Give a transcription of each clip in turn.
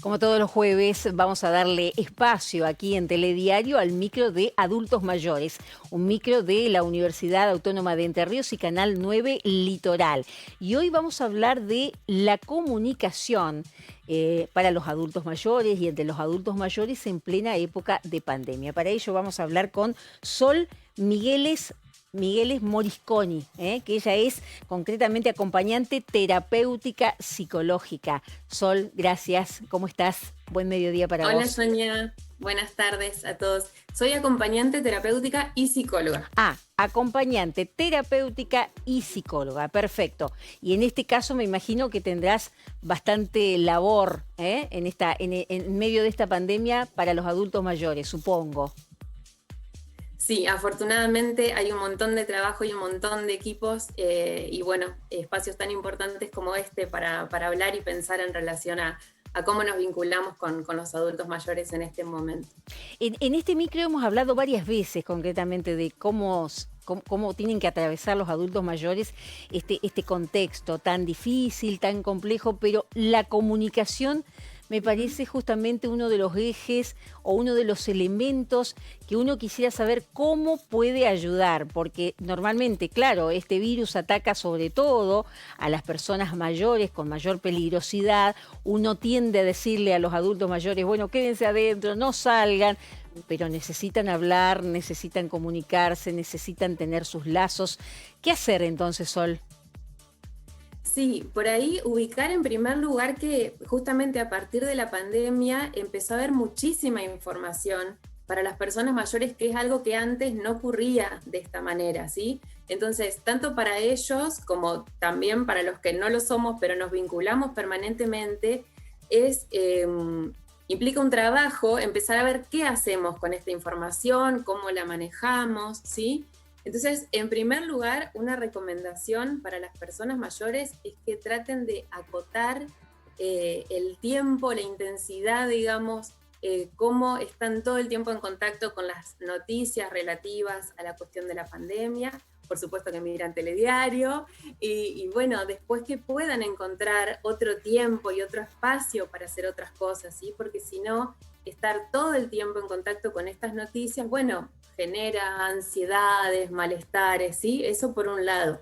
Como todos los jueves, vamos a darle espacio aquí en Telediario al micro de adultos mayores, un micro de la Universidad Autónoma de Entre Ríos y Canal 9 Litoral. Y hoy vamos a hablar de la comunicación para los adultos mayores y entre los adultos mayores en plena época de pandemia. Para ello vamos a hablar con Sol Migueles Morisconi, que ella es concretamente acompañante terapéutica psicológica. Sol, gracias. ¿Cómo estás? Buen mediodía para Hola vos. Sonia, buenas tardes a todos. Soy acompañante terapéutica y psicóloga. Acompañante terapéutica y psicóloga. Perfecto. Y en este caso me imagino que tendrás bastante labor en medio de esta pandemia para los adultos mayores, supongo. Sí, afortunadamente hay un montón de trabajo y un montón de equipos y bueno, espacios tan importantes como este para hablar y pensar en relación a cómo nos vinculamos con los adultos mayores en este momento. En este micro hemos hablado varias veces concretamente de cómo tienen que atravesar los adultos mayores este contexto tan difícil, tan complejo, pero la comunicación me parece justamente uno de los ejes o uno de los elementos que uno quisiera saber cómo puede ayudar, porque normalmente, claro, este virus ataca sobre todo a las personas mayores con mayor peligrosidad. Uno tiende a decirle a los adultos mayores, bueno, quédense adentro, no salgan, pero necesitan hablar, necesitan comunicarse, necesitan tener sus lazos. ¿Qué hacer entonces, Sol? Sí, por ahí ubicar en primer lugar que justamente a partir de la pandemia empezó a haber muchísima información para las personas mayores, que es algo que antes no ocurría de esta manera, ¿sí? Entonces, tanto para ellos como también para los que no lo somos, pero nos vinculamos permanentemente, implica un trabajo, empezar a ver qué hacemos con esta información, cómo la manejamos, ¿sí? Entonces, en primer lugar, una recomendación para las personas mayores es que traten de acotar el tiempo, la intensidad, digamos, cómo están todo el tiempo en contacto con las noticias relativas a la cuestión de la pandemia. Por supuesto que miran telediario y bueno, después que puedan encontrar otro tiempo y otro espacio para hacer otras cosas, ¿sí? Porque si no, estar todo el tiempo en contacto con estas noticias, bueno, genera ansiedades, malestares, ¿sí? Eso por un lado.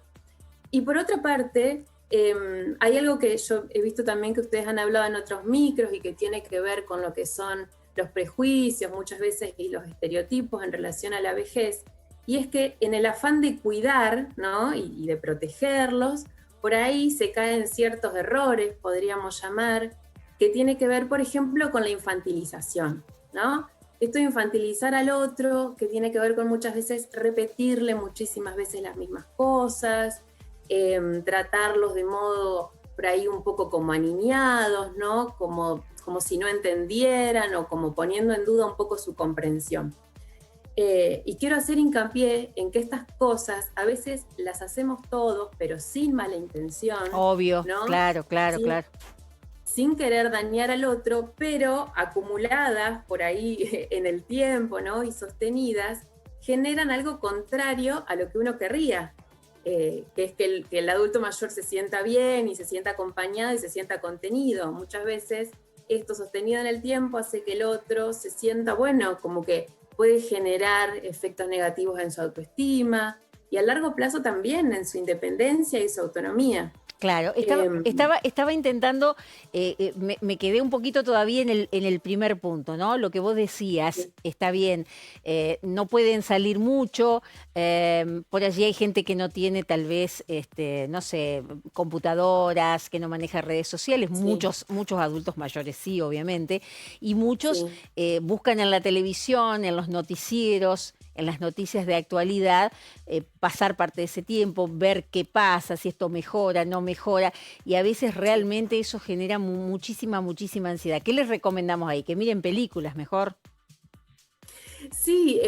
Y por otra parte, hay algo que yo he visto también que ustedes han hablado en otros micros y que tiene que ver con lo que son los prejuicios muchas veces y los estereotipos en relación a la vejez, y es que en el afán de cuidar, ¿no? y de protegerlos, por ahí se caen ciertos errores, podríamos llamar, que tiene que ver, por ejemplo, con la infantilización, ¿no? Esto de infantilizar al otro, que tiene que ver con muchas veces repetirle muchísimas veces las mismas cosas, tratarlos de modo por ahí un poco como aniñados, ¿no? Como si no entendieran o como poniendo en duda un poco su comprensión. Y quiero hacer hincapié en que estas cosas a veces las hacemos todos, pero sin mala intención, Obvio, ¿no? claro, claro, Sin, claro. sin querer dañar al otro, pero acumuladas por ahí en el tiempo, ¿no? Y sostenidas, generan algo contrario a lo que uno querría, que es que el adulto mayor se sienta bien y se sienta acompañado y se sienta contenido. Muchas veces esto sostenido en el tiempo hace que el otro se sienta, bueno, como que puede generar efectos negativos en su autoestima y a largo plazo también en su independencia y su autonomía. Claro, Eh, estaba intentando, me quedé un poquito todavía en el primer punto, ¿no? Lo que vos decías, está bien, no pueden salir mucho, por allí hay gente que no tiene tal vez, no sé, computadoras, que no maneja redes sociales, sí, muchos adultos mayores sí, obviamente, y muchos sí. buscan en la televisión, en los noticieros, en las noticias de actualidad, pasar parte de ese tiempo, ver qué pasa, si esto mejora, no mejora, y a veces Sí. realmente eso genera muchísima ansiedad. ¿Qué les recomendamos ahí? Que miren películas mejor. Sí,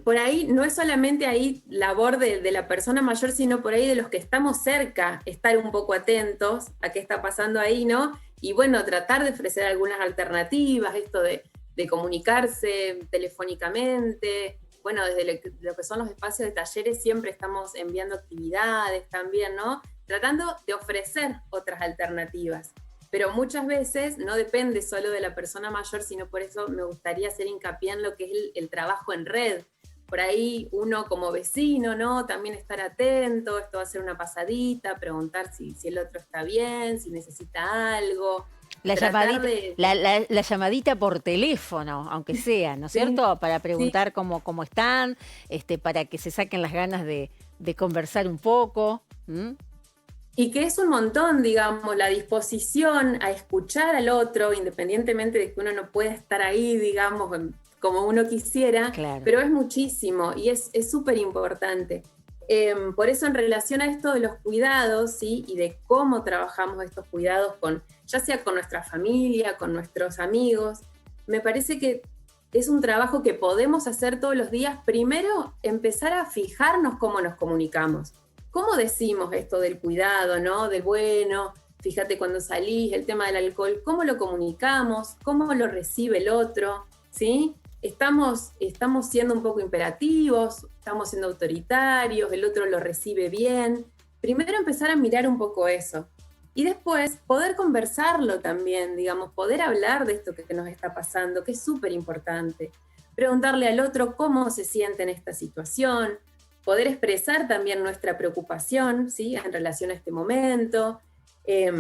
por ahí no es solamente ahí labor de la persona mayor, sino por ahí de los que estamos cerca, estar un poco atentos a qué está pasando ahí, ¿no? Y bueno, tratar de ofrecer algunas alternativas, esto de comunicarse telefónicamente. Bueno, desde lo que son los espacios de talleres siempre estamos enviando actividades también, ¿no? Tratando de ofrecer otras alternativas. Pero muchas veces no depende solo de la persona mayor, sino por eso me gustaría hacer hincapié en lo que es el trabajo en red. Por ahí uno como vecino, ¿no? También estar atento, esto va a ser una pasadita, preguntar si el otro está bien, si necesita algo, La tratar llamadita, de... la llamadita por teléfono, aunque sea, ¿no es Sí, cierto? Para sí. preguntar cómo están, para que se saquen las ganas de conversar un poco. ¿M? Y que es un montón, digamos, la disposición a escuchar al otro, independientemente de que uno no pueda estar ahí, digamos, como uno quisiera, Claro. pero es muchísimo y es súper importante. Por eso en relación a esto de los cuidados, ¿sí? Y de cómo trabajamos estos cuidados con, ya sea con nuestra familia, con nuestros amigos, me parece que es un trabajo que podemos hacer todos los días. Primero, empezar a fijarnos cómo nos comunicamos. ¿Cómo decimos esto del cuidado, ¿no? Del bueno, fíjate cuando salís, el tema del alcohol, ¿cómo lo comunicamos? ¿Cómo lo recibe el otro? ¿Sí? Estamos siendo un poco imperativos, estamos siendo autoritarios, el otro lo recibe bien. Primero empezar a mirar un poco eso. Y después poder conversarlo también, digamos, poder hablar de esto que nos está pasando, que es súper importante. Preguntarle al otro cómo se siente en esta situación, poder expresar también nuestra preocupación, ¿sí? En relación a este momento. Eh,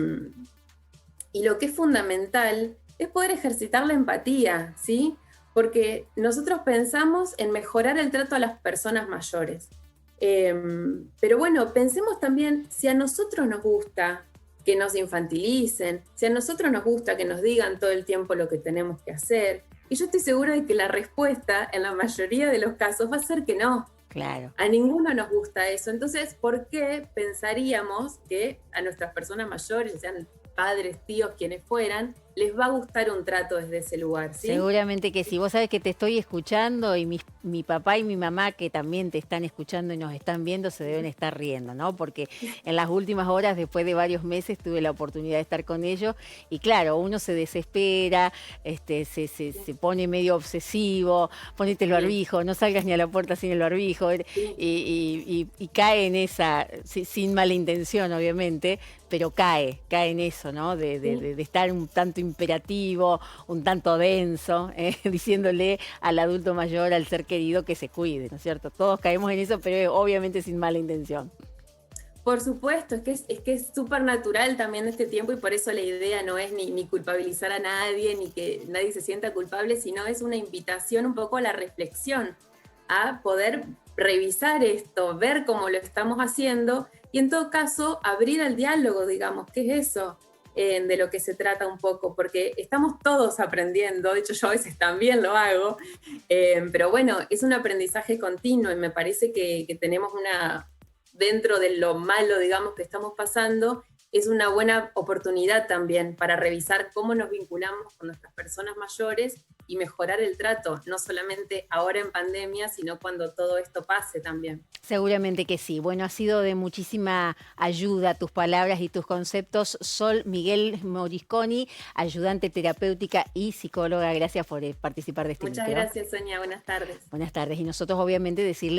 y lo que es fundamental es poder ejercitar la empatía, ¿sí? Porque nosotros pensamos en mejorar el trato a las personas mayores. Pero bueno, pensemos también si a nosotros nos gusta que nos infantilicen, si a nosotros nos gusta que nos digan todo el tiempo lo que tenemos que hacer. Y yo estoy segura de que la respuesta en la mayoría de los casos va a ser que no. Claro. A ninguno nos gusta eso. Entonces, ¿por qué pensaríamos que a nuestras personas mayores, sean padres, tíos, quienes fueran, les va a gustar un trato desde ese lugar, ¿sí? Seguramente que sí. Vos sabés que te estoy escuchando y mi papá y mi mamá, que también te están escuchando y nos están viendo, se deben estar riendo, ¿no? Porque en las últimas horas, después de varios meses, tuve la oportunidad de estar con ellos y claro, uno se desespera, se pone medio obsesivo, ponete el Sí, barbijo, no salgas ni a la puerta sin el barbijo sí, y cae en esa, sin mala intención, obviamente, pero cae en eso, ¿no? sí. De estar un tanto imperativo, un tanto denso, diciéndole al adulto mayor, al ser querido, que se cuide, ¿no es cierto? Todos caemos en eso, pero obviamente sin mala intención. Por supuesto, es que es súper natural también este tiempo y por eso la idea no es ni culpabilizar a nadie, ni que nadie se sienta culpable, sino es una invitación un poco a la reflexión, a poder revisar esto, ver cómo lo estamos haciendo y en todo caso abrir al diálogo, digamos, ¿qué es eso? De lo que se trata un poco, porque estamos todos aprendiendo, de hecho yo a veces también lo hago, pero bueno, es un aprendizaje continuo y me parece que tenemos una, dentro de lo malo, digamos, que estamos pasando, es una buena oportunidad también para revisar cómo nos vinculamos con nuestras personas mayores y mejorar el trato, no solamente ahora en pandemia, sino cuando todo esto pase también. Seguramente que sí. Bueno, ha sido de muchísima ayuda tus palabras y tus conceptos. Sol Miguel Morisconi, ayudante terapéutica y psicóloga. Gracias por participar de este Muchas micro. gracias, Sonia. Buenas tardes. Buenas tardes. Y nosotros obviamente decirle